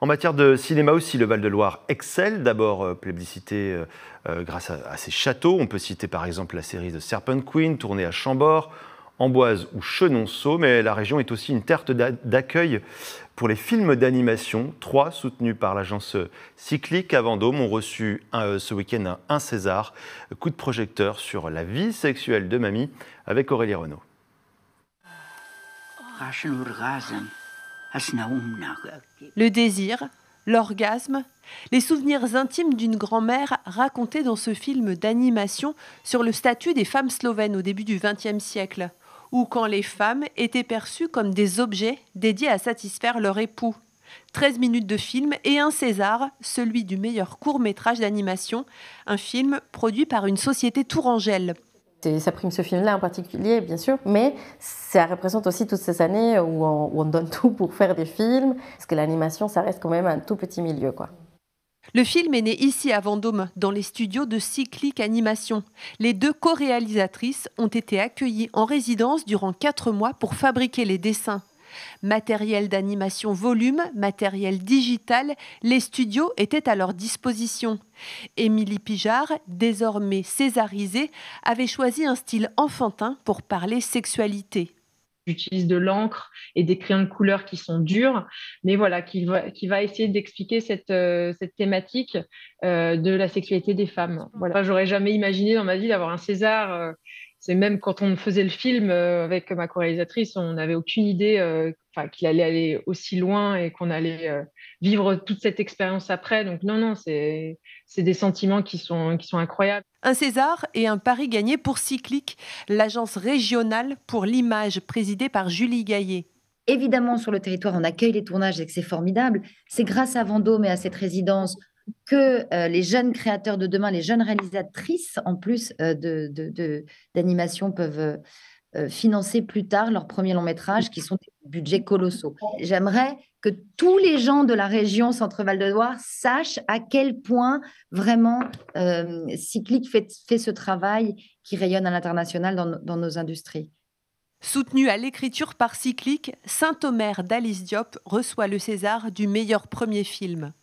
En matière de cinéma aussi, le Val-de-Loire excelle. D'abord plébiscité grâce à ses châteaux. On peut citer par exemple la série The Serpent Queen, tournée à Chambord, Amboise ou Chenonceau. Mais la région est aussi une terre d'accueil pour les films d'animation. 3, soutenus par l'agence Cyclique à Vendôme, ont reçu ce week-end un César. Coup de projecteur sur la vie sexuelle de mamie avec Aurélie Renaud. Le désir, l'orgasme, les souvenirs intimes d'une grand-mère racontés dans ce film d'animation sur le statut des femmes slovènes au début du XXe siècle, ou quand les femmes étaient perçues comme des objets dédiés à satisfaire leur époux. 13 minutes de film et un César, celui du meilleur court-métrage d'animation, un film produit par une société tourangelle. Ça prime ce film-là en particulier, bien sûr, mais ça représente aussi toutes ces années où on donne tout pour faire des films, parce que l'animation, ça reste quand même un tout petit milieu, quoi. Le film est né ici à Vendôme, dans les studios de Cyclique Animation. Les 2 co-réalisatrices ont été accueillies en résidence durant 4 mois pour fabriquer les dessins. Matériel d'animation volume, matériel digital, les studios étaient à leur disposition. Émilie Pijard, désormais césarisée, avait choisi un style enfantin pour parler sexualité. J'utilise de l'encre et des crayons de couleur qui sont durs, mais voilà, qui va essayer d'expliquer cette thématique de la sexualité des femmes. Voilà. J'aurais jamais imaginé dans ma vie d'avoir un César. C'est même quand on faisait le film avec ma co-réalisatrice, on n'avait aucune idée qu'il allait aller aussi loin et qu'on allait vivre toute cette expérience après. Donc non, c'est des sentiments qui sont incroyables. Un César et un pari gagné pour Cyclique, l'agence régionale pour l'image présidée par Julie Gaillet. Évidemment, sur le territoire, on accueille les tournages et que c'est formidable. C'est grâce à Vendôme et à cette résidence que les jeunes créateurs de demain, les jeunes réalisatrices, en plus d'animation, peuvent financer plus tard leurs premiers longs métrages qui sont des budgets colossaux. J'aimerais que tous les gens de la région Centre-Val de Loire sachent à quel point vraiment Cyclique fait ce travail qui rayonne à l'international dans nos industries. Soutenu à l'écriture par Cyclique, Saint-Omer d'Alice Diop reçoit le César du meilleur premier film.